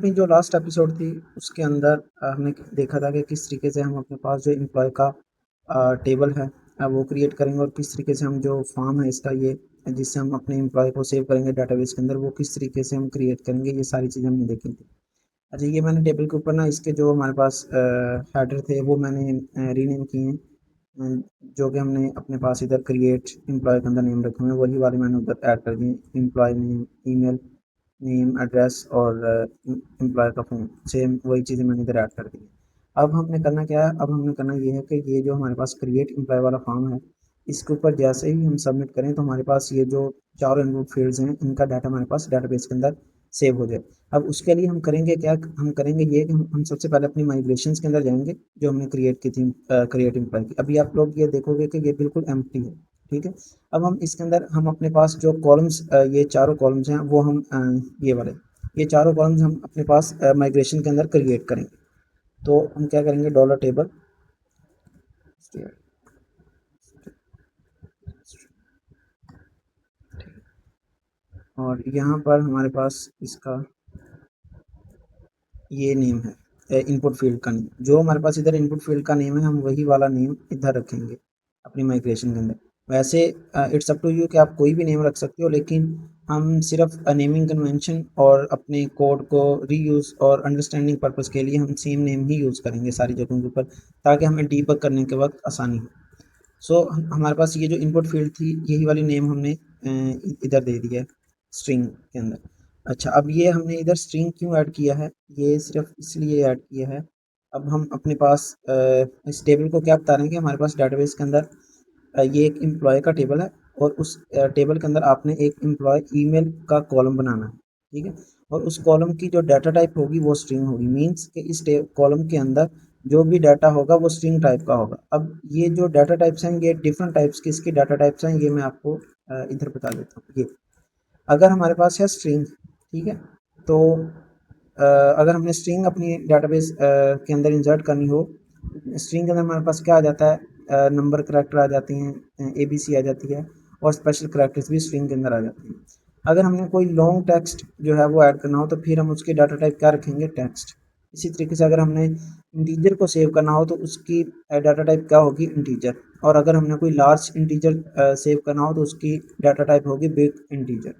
अपनी जो last episode थी उसके अंदर हमने देखा था कि किस तरीके से हम अपने पास जो एम्प्लॉय का टेबल है वो क्रिएट करेंगे और किस तरीके से हम जो फॉर्म है इसका ये जिससे हम अपने एम्प्लॉय को सेव करेंगे डाटाबेस के अंदर वो किस तरीके से हम क्रिएट करेंगे, ये सारी चीज़ें हमने देखी थी। अच्छा, ये मैंने टेबल के ऊपर ना इसके जो हमारे पास हेडर थे वो मैंने रीनेम किए हैं। जो कि हमने अपने पास इधर क्रिएट एम्प्लॉय के अंदर नेम रखे हुए हैं वही वाले मैंने उधर ऐड कर दिए। Employee name, email name, address और एम्प्लॉय का फ़ोन, सेम वही चीज़ें मैंने इधर ऐड कर दी। अब हमने करना क्या है, अब हमने करना ये है कि ये जो हमारे पास क्रिएट एम्प्लॉय वाला फॉर्म है इसके ऊपर जैसे ही हम सबमिट करें तो हमारे पास ये जो चारों इनपुट फील्ड्स हैं इनका डाटा हमारे पास डाटाबेस के अंदर सेव हो जाए। अब उसके लिए हम करेंगे क्या, हम करेंगे ये कि हम सबसे पहले अपनी माइग्रेशंस के अंदर जाएंगे जो हमने क्रिएट की थी क्रिएट एम्प्लॉय की। अभी आप लोग ये देखोगे कि ये बिल्कुल एम्प्टी है, ठीक है। अब हम इसके अंदर हम अपने पास जो कॉलम्स ये चारों कॉलम्स हैं वो हम ये वाले ये चारों कॉलम्स हम अपने पास माइग्रेशन के अंदर क्रिएट करेंगे। तो हम क्या करेंगे, डॉलर टेबल और यहाँ पर हमारे पास इसका ये नेम है इनपुट फील्ड का नेम। जो हमारे पास इधर इनपुट फील्ड का नेम है हम वही वाला नेम इधर रखेंगे अपनी माइग्रेशन के अंदर। वैसे इट्स अप टू यू कि आप कोई भी नेम रख सकते हो, लेकिन हम सिर्फ नेमिंग कन्वेंशन और अपने कोड को रीयूज़ और अंडरस्टैंडिंग पर्पस के लिए हम सेम नेम ही यूज़ करेंगे सारी जगहों के ऊपर, ताकि हमें डीबग करने के वक्त आसानी हो। सो हमारे पास ये जो इनपुट फील्ड थी यही वाली नेम हमने इधर दे दिया है स्ट्रिंग के अंदर। अच्छा, अब ये हमने इधर स्ट्रिंग क्यों ऐड किया है, ये सिर्फ इसलिए ऐड किया है। अब हम अपने पास इस टेबल को क्या बता रहे हैं कि हमारे पास डाटाबेस के अंदर ये एक एम्प्लॉय का टेबल है और उस टेबल के अंदर आपने एक एम्प्लॉय ईमेल का कॉलम बनाना है, ठीक है। और उस कॉलम की जो डाटा टाइप होगी वो स्ट्रिंग होगी, मीन्स कि इस कॉलम के अंदर जो भी डाटा होगा वो स्ट्रिंग टाइप का होगा। अब ये जो डाटा टाइप्स हैं ये डिफरेंट टाइप्स की इसकी डाटा टाइप्स हैं, ये मैं आपको इधर बता देता हूँ। ये अगर हमारे पास है स्ट्रिंग, ठीक है, तो अगर हमने स्ट्रिंग अपनी डाटाबेस के अंदर इंसर्ट करनी हो, स्ट्रिंग के अंदर हमारे पास क्या आ जाता है, नंबर करैक्टर आ जाती हैं, ABC आ जाती है और स्पेशल करैक्टर्स भी स्ट्रिंग के अंदर आ जाती हैं। अगर हमने कोई लॉन्ग टेक्स्ट जो है वो ऐड करना हो तो फिर हम उसकी डाटा टाइप क्या रखेंगे, टेक्स्ट। इसी तरीके से अगर हमने इंटीजर को सेव करना हो तो उसकी डाटा टाइप क्या होगी, इंटीजर। और अगर हमने कोई लार्ज इंटीजर सेव करना हो तो उसकी डाटा टाइप होगी बिग इंटीजर।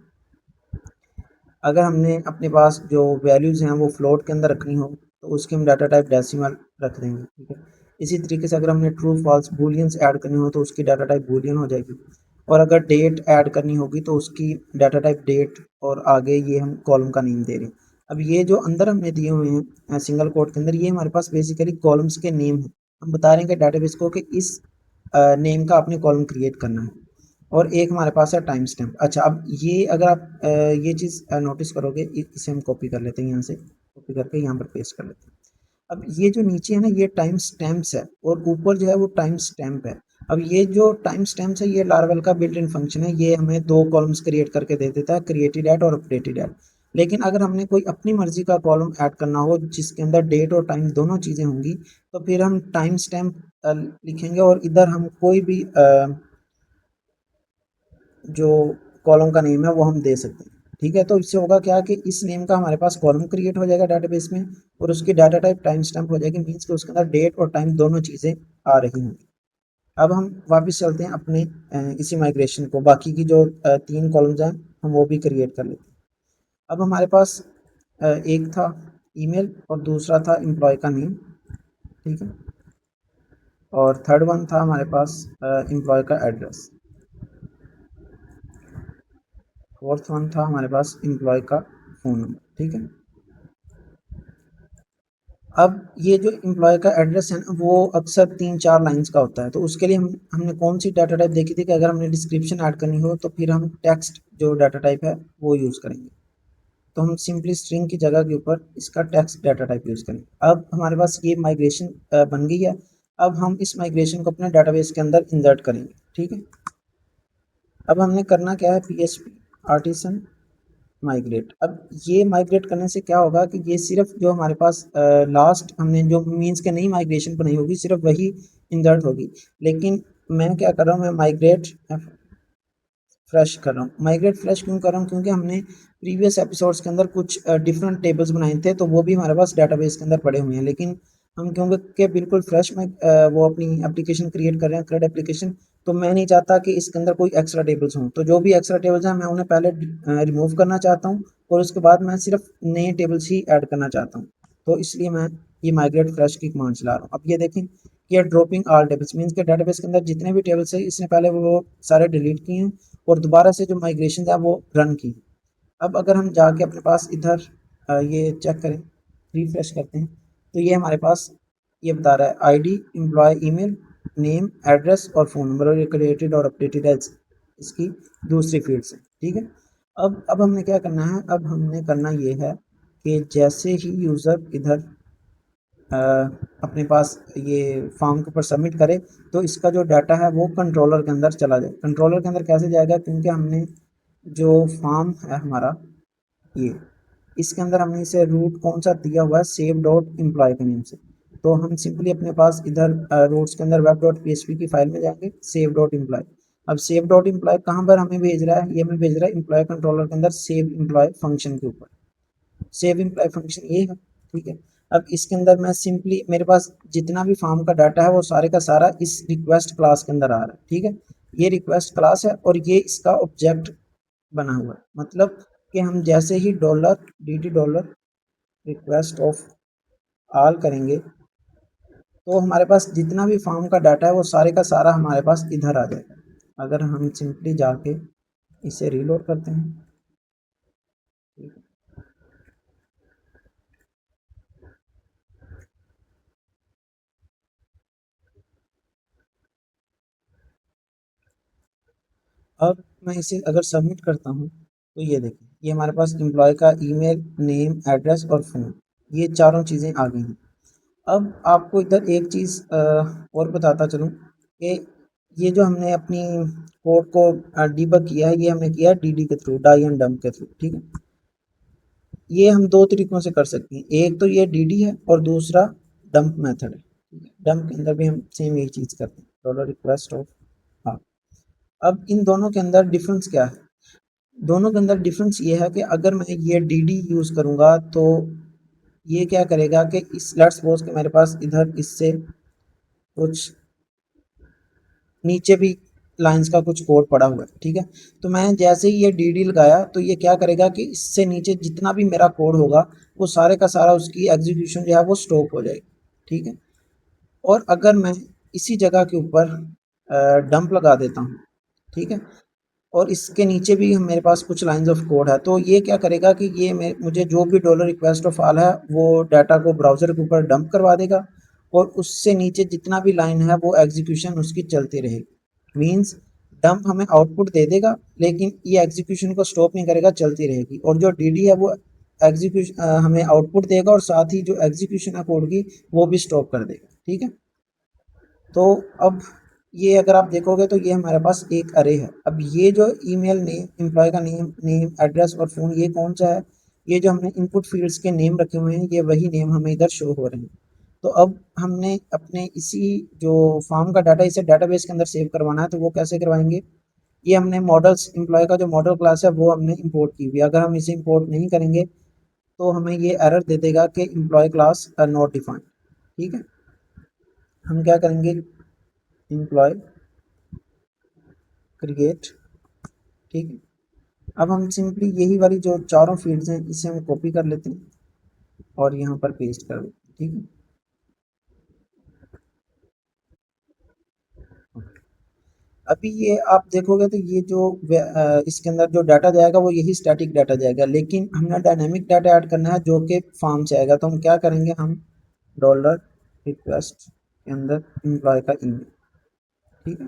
अगर हमने अपने पास जो वैल्यूज़ हैं वो फ्लोट के अंदर रखनी हो तो उसकी हम डाटा टाइप डेसिमल रख देंगे, ठीक है। इसी तरीके से अगर हमने ट्रू फॉल्स बूलियंस ऐड करनी हो तो उसकी डाटा टाइप बूलियन हो जाएगी। और अगर डेट ऐड करनी होगी तो उसकी डाटा टाइप डेट और आगे ये हम कॉलम का नेम दे रहे हैं। अब ये जो अंदर हमने दिए हुए हैं सिंगल कोट के अंदर ये हमारे पास बेसिकली कॉलम्स के नेम हैं। हम बता रहे हैं कि डाटाबेस को कि इस नेम का आपने कॉलम क्रिएट करना है। और एक हमारे पास है टाइम स्टैम्प। अच्छा, अब ये अगर आप ये चीज़ नोटिस करोगे, इसे हम कॉपी कर लेते हैं, यहाँ से कॉपी करके यहाँ पर पेस्ट कर लेते हैं। अब ये जो नीचे है ना ये टाइम स्टैम्प्स है और ऊपर जो है वो टाइम स्टैम्प है। अब ये जो टाइम स्टैम्प्स है ये लार्वल का बिल्ट इन फंक्शन है, ये हमें दो कॉलम्स क्रिएट करके दे देता है, क्रिएटेड एट और अपडेटेड एट। लेकिन अगर हमने कोई अपनी मर्जी का कॉलम ऐड करना हो जिसके अंदर डेट और टाइम दोनों चीज़ें होंगी तो फिर हम टाइम स्टैम्प लिखेंगे और इधर हम कोई भी जो कॉलम का नेम है वो हम दे सकते हैं, ठीक है। तो इससे होगा क्या कि इस नेम का हमारे पास कॉलम क्रिएट हो जाएगा डाटाबेस में और उसकी डाटा टाइप टाइम स्टैम्प हो जाएगी, मीन्स कि उसके अंदर डेट और टाइम दोनों चीज़ें आ रही होंगी। अब हम वापस चलते हैं अपने इसी माइग्रेशन को, बाकी की जो तीन कॉलम्स हैं हम वो भी क्रिएट कर लेते हैं। अब हमारे पास एक था ईमेल और दूसरा था एम्प्लॉय का नेम, ठीक है, और थर्ड वन था हमारे पास एम्प्लॉय का एड्रेस, फोर्थ वन था हमारे पास एम्प्लॉय का फ़ोन नंबर, ठीक है। अब ये जो एम्प्लॉय का एड्रेस है ना वो अक्सर 3-4 लाइन्स का होता है, तो उसके लिए हमने कौन सी डाटा टाइप देखी थी कि अगर हमने डिस्क्रिप्शन ऐड करनी हो तो फिर हम टेक्स्ट जो डाटा टाइप है वो यूज़ करेंगे। तो हम सिंपली स्ट्रिंग की जगह के ऊपर इसका टेक्स्ट डाटा टाइप यूज़ करेंगे। अब हमारे पास ये माइग्रेशन बन गई है। अब हम इस माइग्रेशन को अपने डाटाबेस के अंदर इंसर्ट करेंगे, ठीक है। अब हमने करना क्या है, PHP आर्टिसन माइग्रेट। अब ये माइग्रेट करने से क्या होगा कि ये सिर्फ जो हमारे पास लास्ट हमने जो मीन्स के नई माइग्रेशन बनाई होगी सिर्फ वही इंसर्ट होगी। लेकिन मैं क्या कर रहा हूँ, मैं माइग्रेट फ्रेश कर रहा हूँ। माइग्रेट फ्रेश क्यों कर रहा हूँ? क्योंकि हमने प्रीवियस एपिसोड्स के अंदर कुछ डिफरेंट टेबल्स बनाए थे, तो वो भी हमारे पास डेटाबेस के अंदर पड़े हुए हैं। लेकिन हम क्योंकि बिल्कुल फ्रेश में वो अपनी एप्लीकेशन क्रिएट कर रहे हैं, क्रेड एप्लीकेशन, तो मैं नहीं चाहता कि इसके अंदर कोई एक्स्ट्रा टेबल्स हों। तो जो भी एक्स्ट्रा टेबल्स हैं मैं उन्हें पहले रिमूव करना चाहता हूँ, और उसके बाद मैं सिर्फ नए टेबल्स ही ऐड करना चाहता हूँ। तो इसलिए मैं ये माइग्रेट फ्रेश की कमांड चला रहा हूँ। अब ये देखें कि ड्रॉपिंग ऑल टेबल्स मीन्स के डेटाबेस के अंदर जितने भी टेबल्स है इसने पहले वो सारे डिलीट किए हैं, और दोबारा से जो माइग्रेशन है वो रन की। अब अगर हम जाके अपने पास इधर ये चेक करें, रिफ्रेश करते हैं, तो ये हमारे पास ये बता रहा है ID, employee email, name, address और फ़ोन नंबर, और ये क्रिएटेड और अपडेटेड एज इसकी दूसरी फील्ड्स है। ठीक है। अब हमने क्या करना है? अब हमने करना ये है कि जैसे ही यूज़र इधर अपने पास ये फॉर्म के ऊपर सबमिट करे, तो इसका जो डाटा है वो कंट्रोलर के अंदर चला जाए। कंट्रोलर के अंदर कैसे जाएगा? क्योंकि हमने जो फॉर्म है हमारा ये, इसके अंदर हमने इसे रूट कौन सा दिया हुआ है? सेव डॉट एम्प्लॉय के नेम से। तो हम सिंपली अपने पास इधर रूट्स के अंदर वेब डॉट पी की फाइल में जाएंगे, सेव डॉट एम्प्लॉय। अब सेव डॉट एम्प्लॉय कहाँ पर हमें भेज रहा है? ये हमें भेज रहा है एम्प्लॉय कंट्रोलर के अंदर सेव एम्प्लॉय फंक्शन के ऊपर। सेव एम्प्लॉय फंक्शन ये है। ठीक है। अब इसके अंदर मैं सिंपली, मेरे पास जितना भी फॉर्म का डाटा है वो सारे का सारा इस रिक्वेस्ट क्लास के अंदर आ रहा है। ठीक है। ये रिक्वेस्ट क्लास है और ये इसका ऑब्जेक्ट बना हुआ है। मतलब कि हम जैसे ही dollar D dollar request of all करेंगे, तो हमारे पास जितना भी फॉर्म का डाटा है वो सारे का सारा हमारे पास इधर आ जाएगा। अगर हम सिंपली जाके इसे रीलोड करते हैं, अब मैं इसे अगर सबमिट करता हूँ, तो ये देखिए ये हमारे पास एम्प्लॉय का ईमेल, नेम, एड्रेस और फ़ोन, ये चारों चीज़ें आ गई हैं। अब आपको इधर एक चीज़ और बताता चलूँ कि ये जो हमने अपनी कोड को डीबग किया है, ये हमने किया है डीडी के थ्रू, डाई एंड डंप के थ्रू। ठीक है। ये हम दो तरीकों से कर सकते हैं, एक तो ये डीडी है और दूसरा डंप मेथड है। डंप के अंदर भी हम सेम यही चीज़ करते हैं, डॉलर रिक्वेस्ट ऑफ। हाँ। अब इन दोनों के अंदर डिफरेंस क्या है? दोनों के अंदर डिफरेंस ये है कि अगर मैं ये डी यूज़ करूँगा, तो ये क्या करेगा कि इस लेट्स सपोज कि मेरे पास इधर इससे कुछ नीचे भी लाइंस का कुछ कोड पड़ा हुआ है। ठीक है। तो मैं जैसे ही ये डी लगाया, तो ये क्या करेगा कि इससे नीचे जितना भी मेरा कोड होगा वो सारे का सारा उसकी एग्जीक्यूशन जो है वो स्टॉप हो जाएगी। ठीक है। और अगर मैं इसी जगह के ऊपर डंप लगा देता हूँ, ठीक है, और इसके नीचे भी मेरे पास कुछ लाइंस ऑफ कोड है, तो ये क्या करेगा कि ये मुझे जो भी डॉलर रिक्वेस्ट ऑफ ऑल है वो डाटा को ब्राउज़र के ऊपर डंप करवा देगा, और उससे नीचे जितना भी लाइन है वो एग्जीक्यूशन उसकी चलती रहेगी। मींस डंप हमें आउटपुट दे देगा, लेकिन ये एग्जीक्यूशन को स्टॉप नहीं करेगा, चलती रहेगी। और जो डी है वो एग्जीक्यूशन हमें आउटपुट देगा, और साथ ही जो एग्जीक्यूशन है कोड की वो भी स्टॉप कर देगा। ठीक है। तो अब ये अगर आप देखोगे तो ये हमारे पास एक अरे है। अब ये जो ईमेल नेम, एम्प्लॉय का नेम, एड्रेस और फ़ोन, ये कौन सा है? ये जो हमने इनपुट फील्ड्स के नेम रखे हुए हैं, ये वही नेम हमें इधर शो हो रहे हैं। तो अब हमने अपने इसी जो फॉर्म का डाटा इसे डेटाबेस के अंदर सेव करवाना है, तो वो कैसे करवाएंगे? ये हमने मॉडल्स, एम्प्लॉय का जो मॉडल क्लास है वो हमने इंपोर्ट की हुई है। अगर हम इसे इंपोर्ट नहीं करेंगे तो हमें ये एरर दे देगा कि एम्प्लॉय क्लास नॉट डिफाइंड। ठीक है। हम क्या करेंगे? Employee create. ठीक है। अब हम सिंपली यही वाली जो चारों फील्ड्स हैं इसे हम कॉपी कर लेते हैं और यहाँ पर पेस्ट कर देते हैं। ठीक है। अभी ये आप देखोगे तो ये जो इसके अंदर जो डाटा जाएगा वो यही स्टैटिक डाटा जाएगा, लेकिन हमने डायनेमिक डाटा ऐड करना है जो कि फॉर्म से आएगा। तो हम क्या करेंगे? हम डॉलर रिक्वेस्ट के अंदर एम्प्लॉय का ईमेल। ठीक है।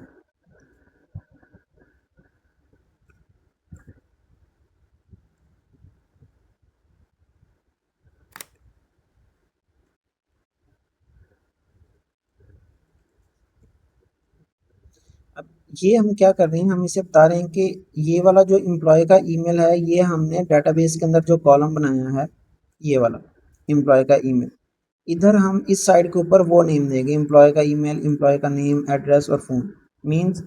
अब ये हम क्या कर रहे हैं? हम इसे बता रहे हैं कि ये वाला जो एम्प्लॉय का ईमेल है, ये हमने डाटाबेस के अंदर जो कॉलम बनाया है, ये वाला एम्प्लॉय का ईमेल, इधर हम इस साइड के ऊपर वो नेम देंगे, एम्प्लॉय का ईमेल, एम्प्लॉय का नेम, एड्रेस और फ़ोन। मींस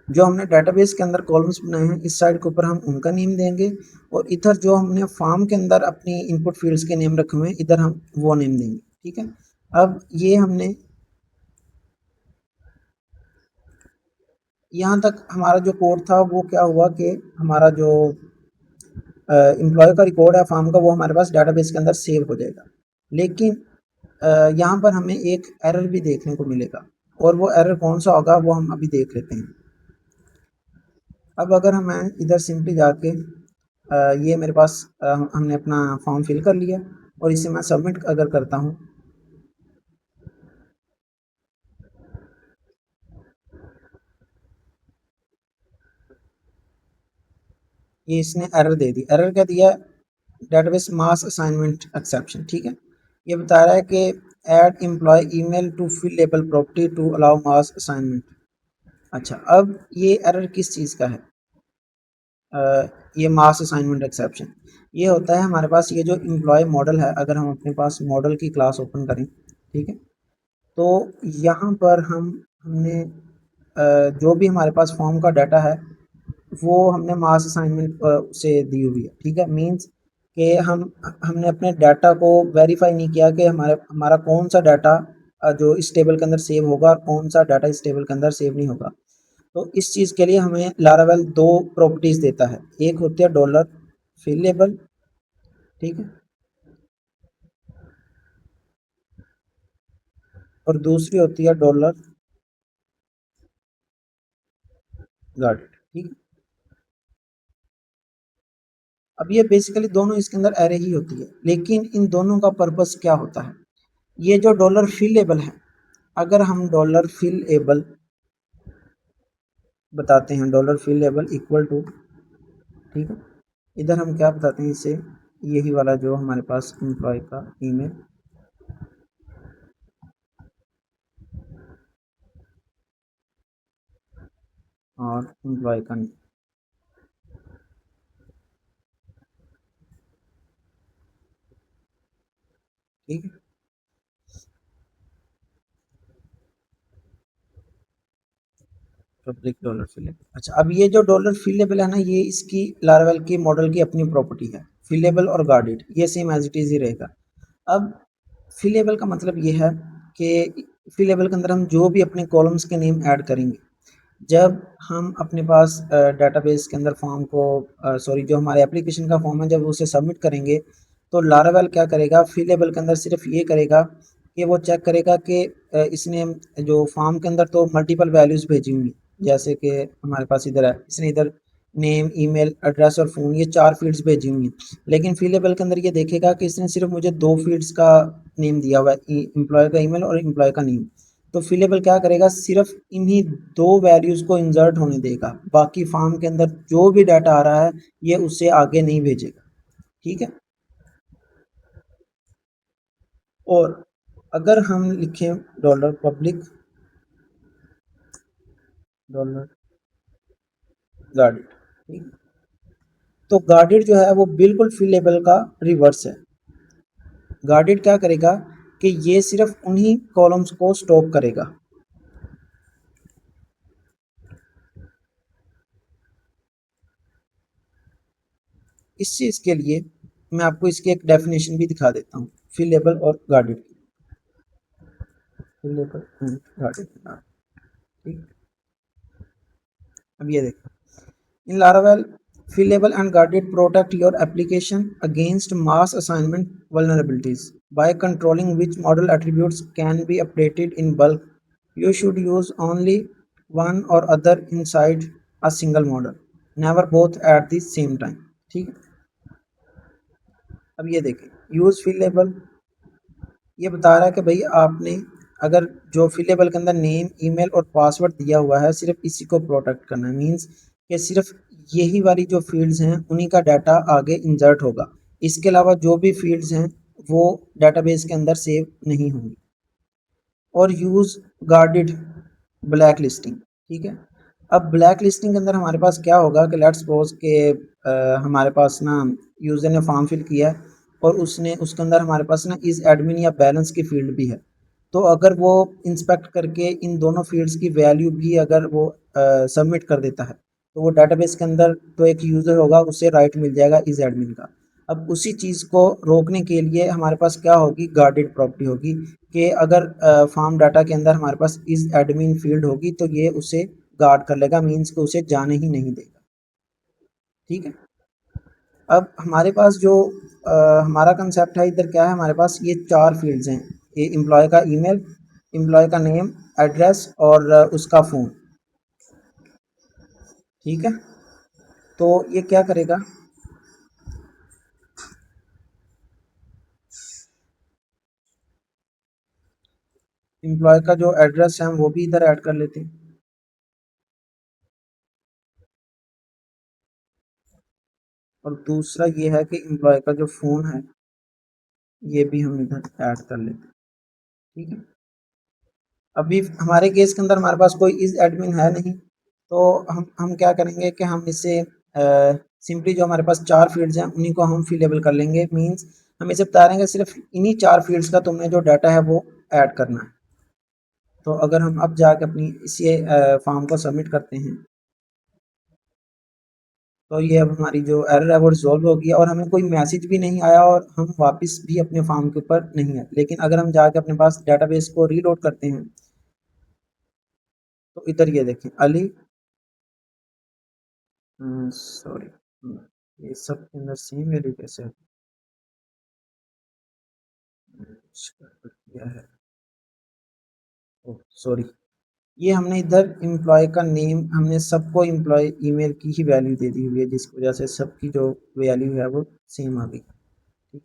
जो हमने डेटाबेस के अंदर कॉलम्स बनाए हैं इस साइड के ऊपर हम उनका नेम देंगे, और इधर जो हमने फॉर्म के अंदर अपनी इनपुट फील्ड्स के नेम रखे हुए हैं इधर हम वो नेम देंगे। ठीक है, अब ये हमने यहाँ तक हमारा जो कोड था वो क्या हुआ कि हमारा जो एम्प्लॉय का रिकॉर्ड है फॉर्म का वो हमारे पास डेटाबेस के अंदर सेव हो जाएगा। लेकिन यहाँ पर हमें एक एरर भी देखने को मिलेगा, और वो एरर कौन सा होगा वो हम अभी देख लेते हैं। अब अगर हमें इधर सिंपली जाके ये मेरे पास हमने अपना फॉर्म फिल कर लिया और इसे मैं सबमिट अगर करता हूँ, ये इसने एरर दे दी। एरर क्या दिया? Database mass assignment exception. ठीक है, ये बता रहा है कि add employee email to fillable property to allow mass assignment. अच्छा, अब ये एरर किस चीज़ का है? ये मास असाइनमेंट एक्सेप्शन ये होता है हमारे पास ये जो एम्प्लॉय मॉडल है, अगर हम अपने पास मॉडल की क्लास ओपन करें, ठीक है, तो यहाँ पर हमने जो भी हमारे पास फॉर्म का डाटा है वो हमने मास असाइनमेंट से दी हुई है। ठीक है, मींस कि हमने अपने डाटा को वेरीफाई नहीं किया कि हमारा कौन सा डाटा जो इस टेबल के अंदर सेव होगा और कौन सा डाटा इस टेबल के अंदर सेव नहीं होगा। तो इस चीज़ के लिए हमें लारावेल दो प्रॉपर्टीज़ देता है। एक होती है डॉलर फिल लेबल, ठीक है, और दूसरी होती है डॉलर गार्डेड। ठीक है, अब ये बेसिकली दोनों इसके अंदर एरे ही होती है, लेकिन इन दोनों का पर्पस क्या होता है? ये जो डॉलर फिल लेबल है, अगर हम डॉलर फिल एबल बताते हैं, dollar fillable equal to, ठीक है, इधर हम क्या बताते हैं इसे, यही वाला जो हमारे पास एम्प्लॉय का ईमेल और एम्प्लॉय का नेम। ठीक है, पब्लिक डॉलर फिलेबल। अच्छा, अब ये जो डॉलर फिलेबल है ना, ये इसकी लारावेल की मॉडल की अपनी प्रॉपर्टी है। फिलेबल और गार्डेड ये सेम एज इट इज ही रहेगा। अब फिलेबल का मतलब ये है कि फिलेबल के अंदर हम जो भी अपने कॉलम्स के नेम ऐड करेंगे, जब हम अपने पास डेटाबेस के अंदर फॉर्म को सॉरी जो हमारे एप्लीकेशन का फॉर्म है जब उसे सबमिट करेंगे, तो लारावेल क्या करेगा, फिलेबल के अंदर सिर्फ ये करेगा कि वो चेक करेगा कि इसने जो फॉर्म के अंदर तो मल्टीपल वैल्यूज़ भेजी हुई, जैसे कि हमारे पास इधर है, इसने इधर नेम, ईमेल, एड्रेस और फ़ोन ये 4 फ़ील्ड्स भेजी हुई हैं। लेकिन फिलेबल के अंदर ये देखेगा कि इसने सिर्फ मुझे 2 फ़ील्ड्स का नेम दिया हुआ है, एम्प्लॉय का ईमेल और एम्प्लॉय का नेम। तो फिलेबल क्या करेगा, सिर्फ इन्हीं 2 वैल्यूज़ को इंसर्ट होने देगा, बाकी फॉर्म के अंदर जो भी डाटा आ रहा है ये उससे आगे नहीं भेजेगा। ठीक है, और अगर हम लिखें डॉलर पब्लिक डॉलर गार्डेड, ठीक, तो गार्डेड जो है वो बिल्कुल फिलेबल का रिवर्स है। गार्डेड क्या करेगा कि ये सिर्फ उन्हीं कॉलम्स को स्टॉप करेगा। इस चीज़ के लिए मैं आपको इसकी एक डेफिनेशन भी दिखा देता हूँ, फिलेबल और गार्डेड की। फिलेबल एंड गार्डेड, ठीक, अब ये देखो, in Laravel, fill-label and guarded protect your application against mass assignment vulnerabilities by controlling which model attributes can be updated in bulk. You should use only one or other inside a single model, never both at the same time. ठीक है, अब ये देखें, use fill label ये बता रहा है कि भाई आपने अगर जो फिलेबल के अंदर नेम, ईमेल और पासवर्ड दिया हुआ है सिर्फ इसी को प्रोटेक्ट करना है, मींस कि सिर्फ यही वाली जो फील्ड्स हैं उन्हीं का डाटा आगे इंसर्ट होगा, इसके अलावा जो भी फील्ड्स हैं वो डाटाबेस के अंदर सेव नहीं होंगी। और यूज़ गार्डेड ब्लैक लिस्टिंग, ठीक है, अब ब्लैक लिस्टिंग के अंदर हमारे पास क्या होगा कि लेट्स सपोज के हमारे पास ना यूज़र ने फॉर्म फिल किया है और उसने उसके अंदर हमारे पास ना इस एडमिन या बैलेंस की फील्ड भी है। तो अगर वो इंस्पेक्ट करके इन दोनों फील्ड्स की वैल्यू भी अगर वो सबमिट कर देता है तो वो डाटाबेस के अंदर तो एक यूज़र होगा उसे राइट मिल जाएगा इस एडमिन का। अब उसी चीज़ को रोकने के लिए हमारे पास क्या होगी, गार्डेड प्रॉपर्टी होगी कि अगर फार्म डाटा के अंदर हमारे पास इस एडमिन फील्ड होगी तो ये उसे गार्ड कर लेगा, मीन्स कि उसे जाने ही नहीं देगा। ठीक है। अब हमारे पास जो हमारा कंसेप्ट है इधर क्या है, हमारे पास ये 4 फील्ड्स हैं, ये एम्प्लॉय का ईमेल, एम्प्लॉय का नेम, एड्रेस और उसका फ़ोन। ठीक है। तो ये क्या करेगा, एम्प्लॉय का जो एड्रेस है वो भी इधर ऐड कर लेते हैं और दूसरा ये है कि एम्प्लॉय का जो फ़ोन है ये भी हम इधर ऐड कर लेते हैं। ठीक है। अभी हमारे केस के अंदर हमारे पास कोई इस एडमिन है नहीं, तो हम क्या करेंगे कि हम इसे सिंपली जो हमारे पास 4 फील्ड्स हैं उन्हीं को हम फिलेबल कर लेंगे, मीन्स हम इसे बता रहे हैं कि सिर्फ इन्हीं 4 फील्ड्स का तुमने जो डाटा है वो ऐड करना है। तो अगर हम अब जाके अपनी इसी फॉर्म को सबमिट करते हैं तो ये अब हमारी जो एरर है वो रिजॉल्व हो गया और हमें कोई मैसेज भी नहीं आया और हम वापस भी अपने फॉर्म के ऊपर नहीं है। लेकिन अगर हम जाके अपने पास डाटाबेस को रीलोड करते हैं तो इधर ये देखें अली, सॉरी, ये सब के अंदर सेम वैल्यू कैसे है? किया है, ओह सॉरी, ये हमने इधर एम्प्लॉय का नेम हमने सबको एम्प्लॉय ईमेल की ही वैल्यू दे दी हुई है जिसकी वजह से सबकी जो वैल्यू है वो सेम आ गई। ठीक।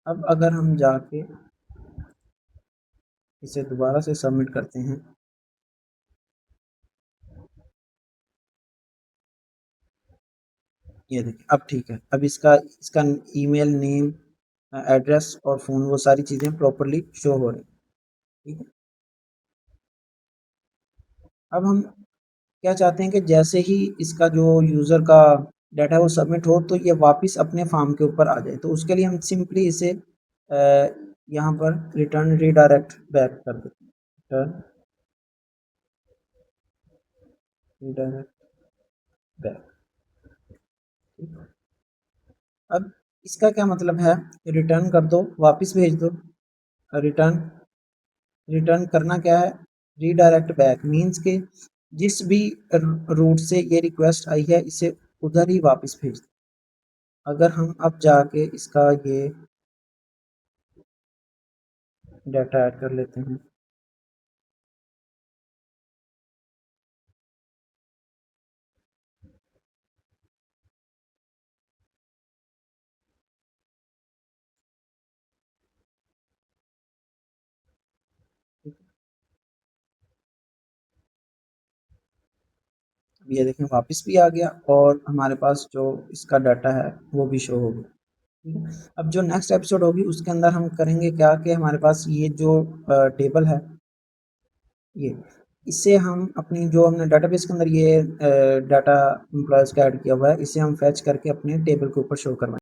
अब अगर हम जाके इसे दोबारा से सबमिट करते हैं, ये देखिए अब ठीक है, अब इसका इसका ईमेल नेम, एड्रेस और फ़ोन वो सारी चीज़ें प्रॉपरली शो हो रही हैं। ठीक है। अब हम क्या चाहते हैं कि जैसे ही इसका जो यूज़र का डाटा है वो सबमिट हो तो ये वापस अपने फॉर्म के ऊपर आ जाए, तो उसके लिए हम सिंपली इसे यहाँ पर रिटर्न रीडायरेक्ट बैक कर देते हैं, रिटर्न रीडायरेक्ट बैक। अब इसका क्या मतलब है, रिटर्न कर दो, वापस भेज दो। रिटर्न रिटर्न करना क्या है, रीडायरेक्ट बैक, मीन्स के जिस भी रूट से ये रिक्वेस्ट आई है इसे उधर ही वापस भेज दो। अगर हम अब जाके इसका ये डाटा ऐड कर लेते हैं, ये देखें वापस भी आ गया और हमारे पास जो इसका डाटा है वो भी शो हो गया। ठीक है। अब जो नेक्स्ट एपिसोड होगी उसके अंदर हम करेंगे क्या कि हमारे पास ये जो टेबल है ये, इससे हम अपनी जो हमने डाटाबेस के अंदर ये डाटा एम्प्लॉयज़ का ऐड किया हुआ है इसे हम फैच करके अपने टेबल के ऊपर शो करवाएंगे।